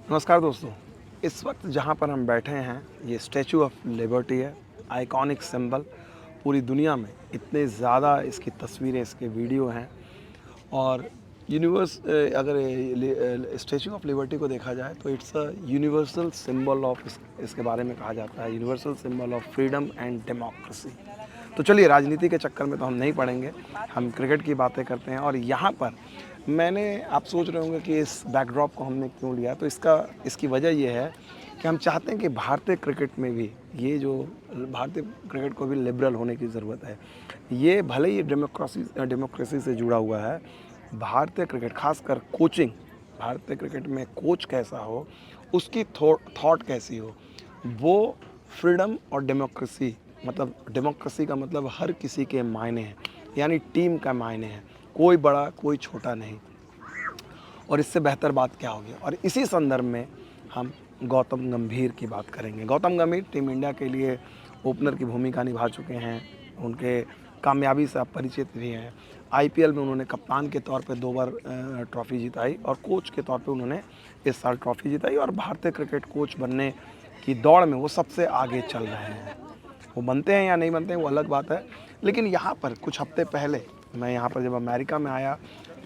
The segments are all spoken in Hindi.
नमस्कार दोस्तों। इस वक्त जहाँ पर हम बैठे हैं ये स्टैचू ऑफ लिबर्टी है, आइकॉनिक सिंबल। पूरी दुनिया में इतने ज़्यादा इसकी तस्वीरें, इसके वीडियो हैं और अगर स्टैचू ऑफ लिबर्टी को देखा जाए तो it's a universal symbol of, इसके बारे में कहा जाता है universal symbol of freedom and democracy. तो चलिए, राजनीति के चक्कर में तो हम नहीं पड़ेंगे, हम क्रिकेट की बातें करते हैं। और यहाँ पर आप सोच रहे होंगे कि इस बैकड्रॉप को हमने क्यों लिया, तो इसकी वजह ये है कि हम चाहते हैं कि भारतीय क्रिकेट में भी भारतीय क्रिकेट को भी लिबरल होने की ज़रूरत है। ये भले ही डेमोक्रेसी से जुड़ा हुआ है, भारतीय क्रिकेट खासकर कोचिंग, भारतीय क्रिकेट में कोच कैसा हो, उसकी थॉट कैसी हो, वो फ्रीडम और डेमोक्रेसी, मतलब डेमोक्रेसी का मतलब हर किसी के मायने हैं, यानी टीम का मायने है, कोई बड़ा कोई छोटा नहीं। और इससे बेहतर बात क्या होगी। और इसी संदर्भ में हम गौतम गंभीर की बात करेंगे। गौतम गंभीर टीम इंडिया के लिए ओपनर की भूमिका निभा चुके हैं, उनके कामयाबी से आप परिचित भी हैं। आईपीएल में उन्होंने कप्तान के तौर पे 2 बार ट्रॉफ़ी जिताई और कोच के तौर पे उन्होंने इस साल ट्रॉफ़ी जिताई। और भारतीय क्रिकेट कोच बनने की दौड़ में वो सबसे आगे चल रहे हैं। वो बनते हैं या नहीं बनते हैं वो अलग बात है। लेकिन यहाँ पर कुछ हफ्ते पहले मैं यहाँ पर जब अमेरिका में आया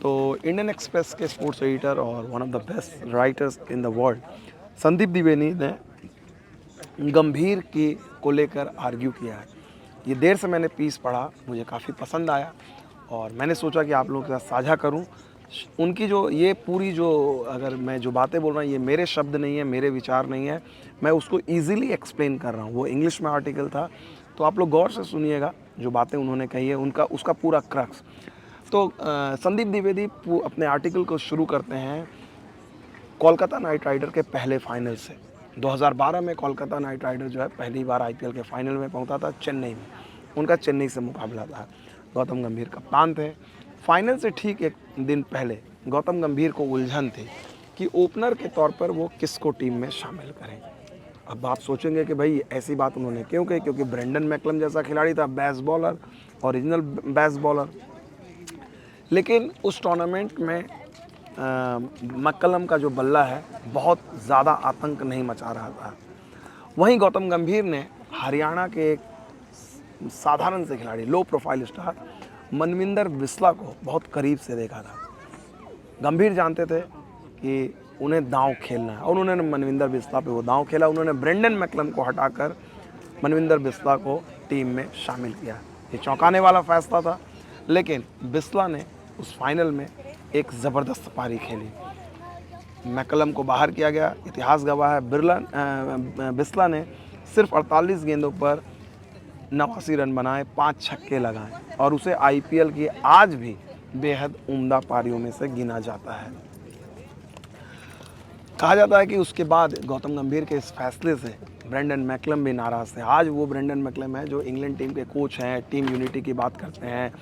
तो इंडियन एक्सप्रेस के स्पोर्ट्स एडिटर और one of the best writers in the world Sandeep Dwivedi ने गंभीर की को लेकर आर्ग्यू किया है। ये देर से मैंने पीस पढ़ा, मुझे काफ़ी पसंद आया और मैंने सोचा कि आप लोगों के साथ साझा करूं। उनकी जो ये पूरी जो अगर मैं जो बातें बोल रहा हूँ ये मेरे शब्द नहीं है, मेरे विचार नहीं है, मैं उसको ईज़िली एक्सप्लेन कर रहा हूँ। वो इंग्लिश में आर्टिकल था, तो आप लोग गौर से सुनिएगा जो बातें उन्होंने कही है उसका पूरा क्रक्स। तो संदीप द्विवेदी अपने आर्टिकल को शुरू करते हैं कोलकाता नाइट राइडर के पहले फाइनल से। 2012 में कोलकाता नाइट राइडर जो है पहली बार आईपीएल के फाइनल में पहुंचा था चेन्नई में। उनका चेन्नई से मुकाबला था। गौतम गंभीर कप्तान थे। फाइनल से ठीक एक दिन पहले गौतम गंभीर को उलझन थी कि ओपनर के तौर पर वो किसको टीम में शामिल करें। अब आप सोचेंगे कि भाई ऐसी बात उन्होंने क्यों कही, क्योंकि ब्रेंडन मैकलम जैसा खिलाड़ी था, best bowler, original best bowler. लेकिन उस टूर्नामेंट में मैकलम का जो बल्ला है बहुत ज़्यादा आतंक नहीं मचा रहा था। वहीं गौतम गंभीर ने हरियाणा के एक साधारण से खिलाड़ी, low profile star Manvinder Bisla को बहुत करीब से देखा था। गंभीर जानते थे कि उन्हें दांव खेलना है और उन्होंने मनविंदर बिस्ला पे वो दांव खेला। उन्होंने ब्रेंडन मैकलम को हटाकर मनविंदर बिस्ला को टीम में शामिल किया। ये चौंकाने वाला फैसला था, लेकिन बिस्ला ने उस फाइनल में एक ज़बरदस्त पारी खेली। मैकलम को बाहर किया गया। इतिहास गवाह है बिस्ला ने सिर्फ 48 गेंदों पर 89 रन बनाए, 5 छक्के लगाए और उसे आईपीएल की आज भी बेहद उम्दा पारियों में से गिना जाता है। कहा जाता है कि उसके बाद गौतम गंभीर के इस फैसले से ब्रेंडन मैकलम भी नाराज़ थे। आज वो ब्रेंडन मैकलम है जो इंग्लैंड टीम के कोच हैं, टीम यूनिटी की बात करते हैं,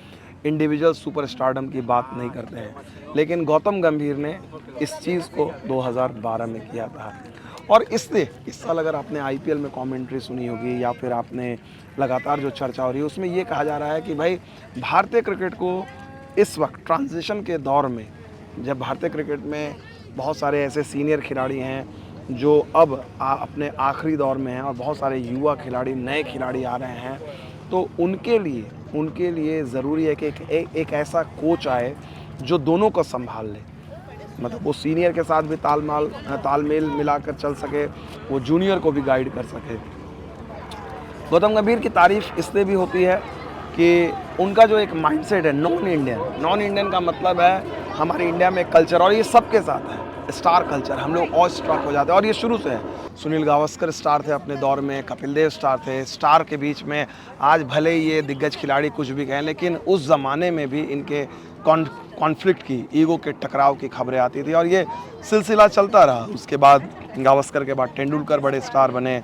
इंडिविजुअल सुपरस्टारडम की बात नहीं करते हैं। लेकिन गौतम गंभीर ने इस चीज़ को 2012 में किया था। और इससे इस साल अगर आपने आईपीएल में कमेंट्री सुनी होगी या फिर आपने लगातार जो चर्चा हो रही है उसमें ये कहा जा रहा है कि भाई भारतीय क्रिकेट को इस वक्त ट्रांजिशन के दौर में, जब भारतीय क्रिकेट में बहुत सारे ऐसे सीनियर खिलाड़ी हैं जो अब अपने आखिरी दौर में हैं और बहुत सारे युवा खिलाड़ी, नए खिलाड़ी आ रहे हैं, तो उनके लिए ज़रूरी है कि एक ऐसा कोच आए जो दोनों को संभाल ले। मतलब वो सीनियर के साथ भी तालमेल मिलाकर चल सके, वो जूनियर को भी गाइड कर सके। गौतम गंभीर की तारीफ़ इसलिए भी होती है कि उनका जो एक माइंडसेट है नॉन इंडियन का मतलब है हमारे इंडिया में कल्चर, और ये सबके साथ है स्टार कल्चर। हम लोग और स्टार हो जाते हैं और ये शुरू से है। सुनील गावस्कर स्टार थे अपने दौर में, कपिल देव स्टार थे। स्टार के बीच में आज भले ही ये दिग्गज खिलाड़ी कुछ भी कहें, लेकिन उस ज़माने में भी इनके कॉन्फ्लिक्ट की, ईगो के टकराव की खबरें आती थी और ये सिलसिला चलता रहा। उसके बाद गावस्कर के बाद तेंदुलकर बड़े स्टार बने।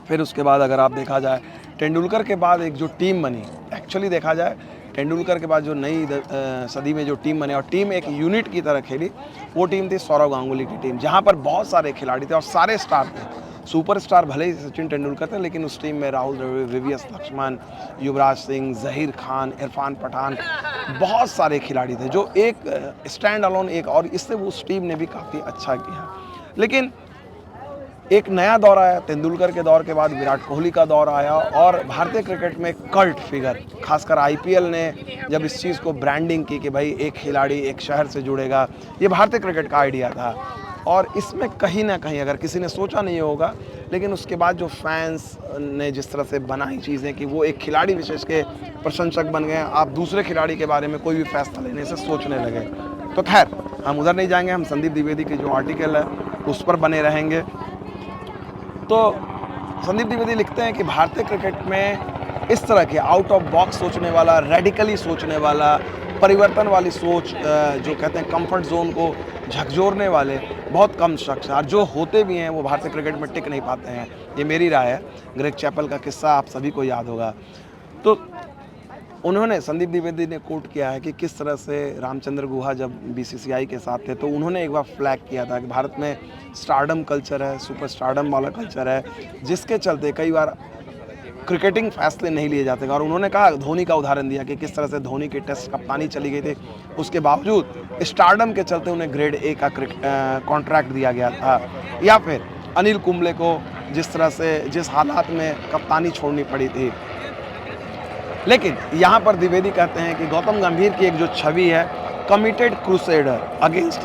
फिर उसके बाद अगर आप देखा जाए तेंदुलकर के बाद एक जो टीम बनी, एक्चुअली देखा जाए तेंदुलकर के बाद जो नई सदी में जो टीम बने और टीम एक यूनिट की तरह खेली, वो टीम थी सौरव गांगुली की टीम, जहां पर बहुत सारे खिलाड़ी थे और सारे स्टार थे। सुपरस्टार भले ही सचिन तेंदुलकर थे, लेकिन उस टीम में राहुल द्रविड़, वीवीएस लक्ष्मण, युवराज सिंह, जहीर खान, इरफान पठान, बहुत सारे खिलाड़ी थे जो एक स्टैंड अलोन एक, और इससे उस टीम ने भी काफ़ी अच्छा किया। लेकिन एक नया दौर आया, तेंदुलकर के दौर के बाद विराट कोहली का दौर आया और भारतीय क्रिकेट में कल्ट फिगर, खासकर आईपीएल ने जब इस चीज़ को ब्रांडिंग की कि भाई एक खिलाड़ी एक शहर से जुड़ेगा, ये भारतीय क्रिकेट का आइडिया था। और इसमें कहीं ना कहीं, अगर किसी ने सोचा नहीं होगा, लेकिन उसके बाद जो फैंस ने जिस तरह से बनाई चीज़ें कि वो एक खिलाड़ी विशेष के प्रशंसक बन गए, आप दूसरे खिलाड़ी के बारे में कोई भी फैसला लेने से सोचने लगे। तो खैर, हम उधर नहीं जाएंगे, हम संदीप द्विवेदी की जो आर्टिकल है उस पर बने रहेंगे। तो संदीप द्विवेदी लिखते हैं कि भारतीय क्रिकेट में इस तरह के आउट ऑफ बॉक्स सोचने वाला, रेडिकली सोचने वाला, परिवर्तन वाली सोच, जो कहते हैं कंफर्ट जोन को झकझोरने वाले बहुत कम शख्स हैं, और जो होते भी हैं वो भारतीय क्रिकेट में टिक नहीं पाते हैं। ये मेरी राय है। ग्रेग चैपल का किस्सा आप सभी को याद होगा। तो उन्होंने, संदीप द्विवेदी ने कोट किया है कि किस तरह से रामचंद्र गुहा जब बीसीसीआई के साथ थे तो उन्होंने एक बार फ्लैग किया था कि भारत में स्टारडम कल्चर है, सुपर स्टारडम वाला कल्चर है, जिसके चलते कई बार क्रिकेटिंग फैसले नहीं लिए जाते। और उन्होंने कहा, धोनी का उदाहरण दिया कि किस तरह से धोनी की टेस्ट कप्तानी चली गई थी, उसके बावजूद स्टारडम के चलते उन्हें ग्रेड ए का कॉन्ट्रैक्ट दिया गया था। या फिर अनिल कुंबले को जिस तरह से, जिस हालात में कप्तानी छोड़नी पड़ी थी। लेकिन यहाँ पर द्विवेदी कहते हैं कि गौतम गंभीर की एक जो छवि है, कमिटेड क्रूसेडर अगेंस्ट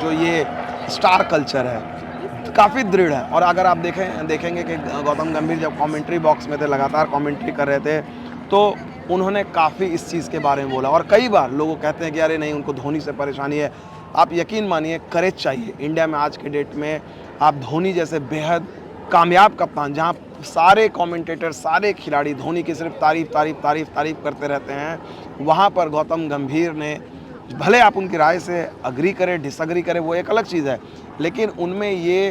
जो ये स्टार कल्चर है, काफ़ी दृढ़ है। और अगर आप देखेंगे कि गौतम गंभीर जब कमेंट्री बॉक्स में थे, लगातार कमेंट्री कर रहे थे, तो उन्होंने काफ़ी इस चीज़ के बारे में बोला। और कई बार लोग कहते हैं कि अरे नहीं, उनको धोनी से परेशानी है। आप यकीन मानिए, करेज चाहिए। इंडिया में आज के डेट में आप धोनी जैसे बेहद कामयाब कप्तान, जहाँ सारे कमेंटेटर, सारे खिलाड़ी धोनी की सिर्फ तारीफ करते रहते हैं, वहाँ पर गौतम गंभीर ने, भले आप उनकी राय से अग्री करें, डिसअग्री करें, वो एक अलग चीज़ है, लेकिन उनमें ये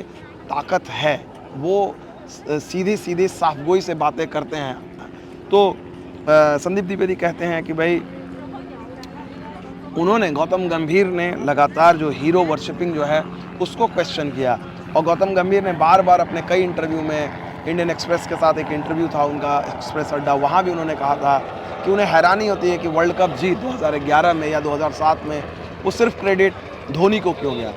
ताकत है, वो सीधी साफगोई से बातें करते हैं। तो संदीप द्विवेदी कहते हैं कि भाई उन्होंने, गौतम गंभीर ने लगातार जो हीरो वर्शिपिंग जो है उसको क्वेश्चन किया। और गौतम गंभीर ने बार बार अपने कई इंटरव्यू में, इंडियन एक्सप्रेस के साथ एक इंटरव्यू था उनका, एक्सप्रेस अड्डा, वहाँ भी उन्होंने कहा था कि उन्हें हैरानी होती है कि वर्ल्ड कप जीत 2011 में या 2007 में वो सिर्फ क्रेडिट धोनी को क्यों गया।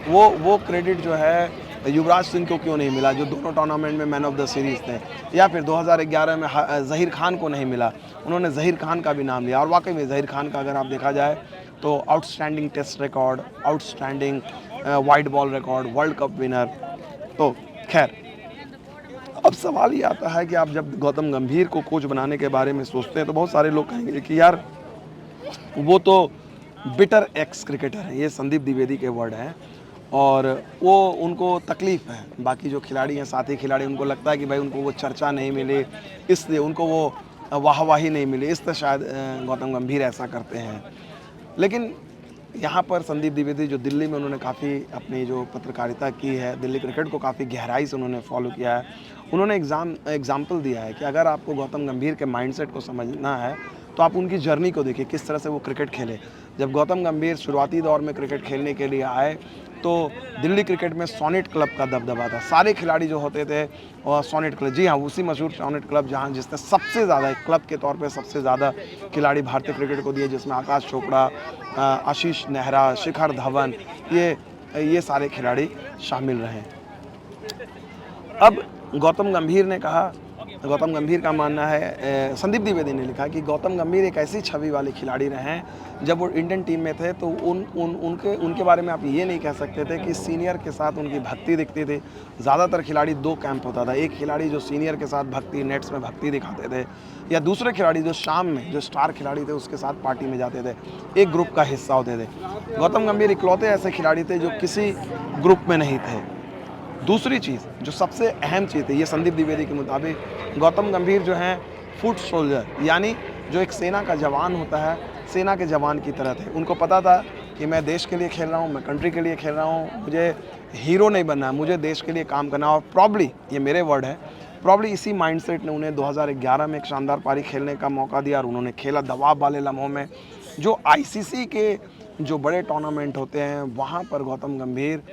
वो क्रेडिट जो है युवराज सिंह को क्यों नहीं मिला, जो दोनों टूर्नामेंट में मैन ऑफ द सीरीज़ थे। या फिर 2011 में ज़हीर खान को नहीं मिला, उन्होंने ज़हीर खान का भी नाम लिया। और वाकई में ज़हीर खान का अगर आप देखा जाए तो outstanding test record, outstanding wide ball record, world cup winner. तो खैर, अब सवाल ये आता है कि आप जब गौतम गंभीर को कोच बनाने के बारे में सोचते हैं तो बहुत सारे लोग कहेंगे कि यार वो तो बिटर एक्स क्रिकेटर है। ये संदीप द्विवेदी के वर्ड हैं, और वो, उनको तकलीफ़ है, बाकी जो खिलाड़ी हैं, साथी खिलाड़ी, उनको लगता है कि भाई उनको वो चर्चा नहीं मिली, इसलिए उनको वो वाहवाही नहीं मिली, इसलिए शायद गौतम गंभीर ऐसा करते हैं। लेकिन यहाँ पर संदीप द्विवेदी, जो दिल्ली में उन्होंने काफ़ी अपनी जो पत्रकारिता की है, दिल्ली क्रिकेट को काफ़ी गहराई से उन्होंने फॉलो किया है, उन्होंने एग्जाम्पल दिया है कि अगर आपको गौतम गंभीर के माइंडसेट को समझना है तो आप उनकी जर्नी को देखिए, किस तरह से वो क्रिकेट खेले। जब गौतम गंभीर शुरुआती दौर में क्रिकेट खेलने के लिए आए तो दिल्ली क्रिकेट में सोनेट क्लब का दबदबा था। सारे खिलाड़ी जो होते थे और सोनेट क्लब, जी हाँ, उसी मशहूर सोनेट क्लब जहाँ, जिसने सबसे ज़्यादा, एक क्लब के तौर पे सबसे ज़्यादा खिलाड़ी भारतीय क्रिकेट को दिए, जिसमें आकाश चोपड़ा, आशीष नेहरा, शिखर धवन, ये सारे खिलाड़ी शामिल रहे। अब गौतम गंभीर ने कहा, गौतम गंभीर का मानना है, संदीप द्विवेदी ने लिखा कि गौतम गंभीर एक ऐसी छवि वाले खिलाड़ी रहे हैं, जब वो इंडियन टीम में थे तो उनके बारे में आप ये नहीं कह सकते थे कि सीनियर के साथ उनकी भक्ति दिखती थी। ज़्यादातर खिलाड़ी दो कैंप होता था, एक खिलाड़ी जो सीनियर के साथ भक्ति, नेट्स में भक्ति दिखाते थे, या दूसरे खिलाड़ी जो शाम में, जो स्टार खिलाड़ी थे, उसके साथ पार्टी में जाते थे, एक ग्रुप का हिस्सा होते थे। गौतम गंभीर इकलौते ऐसे खिलाड़ी थे जो किसी ग्रुप में नहीं थे। दूसरी चीज़, जो सबसे अहम चीज़ है, ये संदीप द्विवेदी के मुताबिक गौतम गंभीर जो हैं फुट सोल्जर, यानी जो एक सेना का जवान होता है, सेना के जवान की तरह थे। उनको पता था कि मैं देश के लिए खेल रहा हूँ, मैं कंट्री के लिए खेल रहा हूँ, मुझे हीरो नहीं बनना है, मुझे देश के लिए काम करना है। और प्रॉब्ली, ये मेरे वर्ड है, प्रॉब्ली इसी माइंडसेट ने उन्हें 2011 में एक शानदार पारी खेलने का मौका दिया, और उन्होंने खेला दबाव वाले लम्हों में। जो आईसीसी के जो बड़े टूर्नामेंट होते हैं, वहाँ पर गौतम गंभीर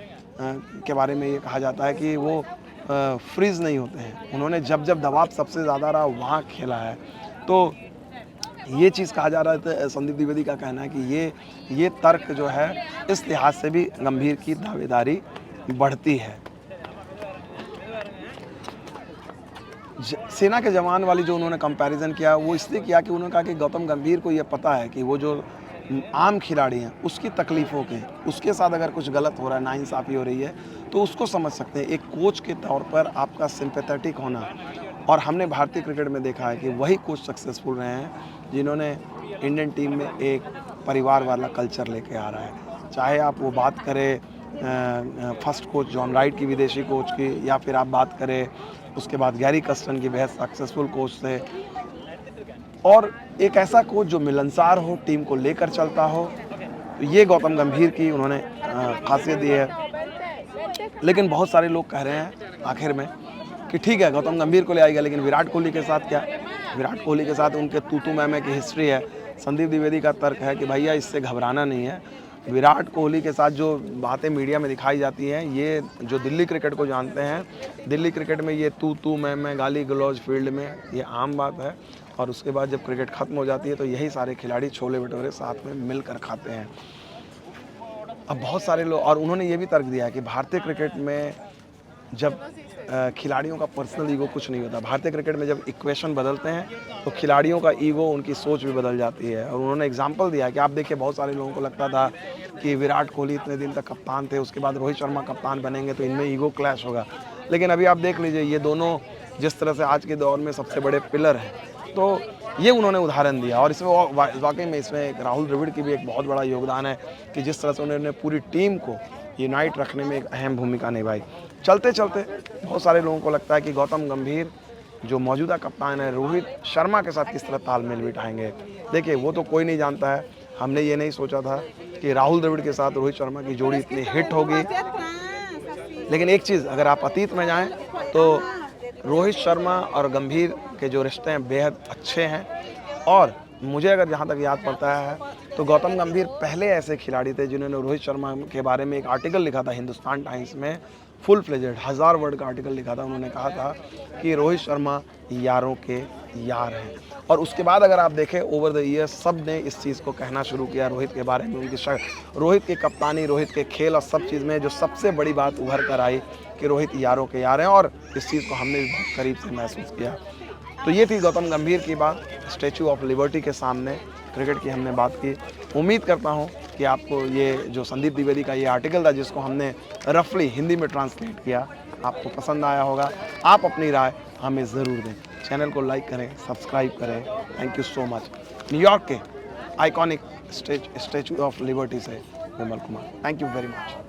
के बारे में ये कहा जाता है कि वो फ्रीज नहीं होते हैं। उन्होंने जब जब दबाव सबसे ज़्यादा रहा वहाँ खेला है। तो ये चीज़ कहा जा रहा है, संदीप द्विवेदी का कहना है कि ये तर्क जो है, इस लिहाज से भी गंभीर की दावेदारी बढ़ती है। सेना के जवान वाली जो उन्होंने कंपैरिजन किया वो इसलिए किया कि उन्होंने कहा कि गौतम गंभीर को ये पता है कि वो जो आम खिलाड़ी हैं उसकी तकलीफ़ों के उसके साथ अगर कुछ गलत हो रहा है, नाइंसाफ़ी हो रही है तो उसको समझ सकते हैं। एक कोच के तौर पर आपका सिंपैथेटिक होना, और हमने भारतीय क्रिकेट में देखा है कि वही कोच सक्सेसफुल रहे हैं जिन्होंने इंडियन टीम में एक परिवार वाला कल्चर लेके आ रहा है। चाहे आप वो बात करें फर्स्ट कोच जॉन राइट की, विदेशी कोच की, या फिर आप बात करें उसके बाद गैरी कस्टन की, बेहद सक्सेसफुल कोच थे, और एक ऐसा कोच जो मिलनसार हो, टीम को लेकर चलता हो। तो ये गौतम गंभीर की उन्होंने खासियत दी है। लेकिन बहुत सारे लोग कह रहे हैं आखिर में कि ठीक है गौतम गंभीर को ले आएगा, लेकिन विराट कोहली के साथ क्या? विराट कोहली के साथ उनके तू मैमे की हिस्ट्री है। संदीप द्विवेदी का तर्क है कि भैया इससे घबराना नहीं है। विराट कोहली के साथ जो बातें मीडिया में दिखाई जाती हैं, ये जो दिल्ली क्रिकेट को जानते हैं, दिल्ली क्रिकेट में ये तू मैं गाली गलौज फील्ड में ये आम बात है। और उसके बाद जब क्रिकेट ख़त्म हो जाती है तो यही सारे खिलाड़ी छोले भटूरे साथ में मिलकर खाते हैं। अब बहुत सारे लोग, और उन्होंने ये भी तर्क दिया है कि भारतीय क्रिकेट में जब खिलाड़ियों का पर्सनल ईगो कुछ नहीं होता। भारतीय क्रिकेट में जब इक्वेशन बदलते हैं तो खिलाड़ियों का ईगो, उनकी सोच भी बदल जाती है। और उन्होंने एग्जांपल दिया कि आप देखिए बहुत सारे लोगों को लगता था कि विराट कोहली इतने दिन तक कप्तान थे, उसके बाद रोहित शर्मा कप्तान बनेंगे तो इनमें ईगो क्लैश होगा। लेकिन अभी आप देख लीजिए ये दोनों जिस तरह से आज के दौर में सबसे बड़े पिलर हैं, तो ये उन्होंने उदाहरण दिया। और इसमें वाकई में इसमें एक राहुल द्रविड़ की भी एक बहुत बड़ा योगदान है कि जिस तरह से उन्होंने पूरी टीम को यूनाइट रखने में एक अहम भूमिका निभाई। चलते चलते बहुत सारे लोगों को लगता है कि गौतम गंभीर जो मौजूदा कप्तान है रोहित शर्मा के साथ किस तरह तालमेल बिठाएंगे। देखिए वो तो कोई नहीं जानता है। हमने ये नहीं सोचा था कि राहुल द्रविड़ के साथ रोहित शर्मा की जोड़ी इतनी हिट होगी। लेकिन एक चीज़, अगर आप अतीत में जाएं तो रोहित शर्मा और गंभीर के जो रिश्ते हैं बेहद अच्छे हैं। और मुझे अगर जहाँ तक याद पड़ता है तो गौतम गंभीर पहले ऐसे खिलाड़ी थे जिन्होंने रोहित शर्मा के बारे में एक आर्टिकल लिखा था हिंदुस्तान टाइम्स में, फुल फ्लेजेड 1000 वर्ड का आर्टिकल लिखा था। उन्होंने कहा था कि रोहित शर्मा यारों के यार हैं। और उसके बाद अगर आप देखें ओवर द ईयर सब ने इस चीज़ को कहना शुरू किया रोहित के बारे में, उनकी रोहित की कप्तानी, रोहित के खेल और सब चीज़ में जो सबसे बड़ी बात उभर कर आई कि रोहित यारों के यार हैं। और इस चीज़ को हमने भी बहुत करीब से महसूस किया। तो ये थी गौतम गंभीर की बात। स्टैचू ऑफ लिबर्टी के सामने क्रिकेट की हमने बात की। उम्मीद करता हूँ कि आपको ये जो संदीप द्विवेदी का ये आर्टिकल था जिसको हमने रफली हिंदी में ट्रांसलेट किया, आपको पसंद आया होगा। आप अपनी राय हमें ज़रूर दें। चैनल को लाइक करें, सब्सक्राइब करें। Thank you so much. न्यूयॉर्क York iconic Statue of Liberty से Vimal Kumar, thank you very much.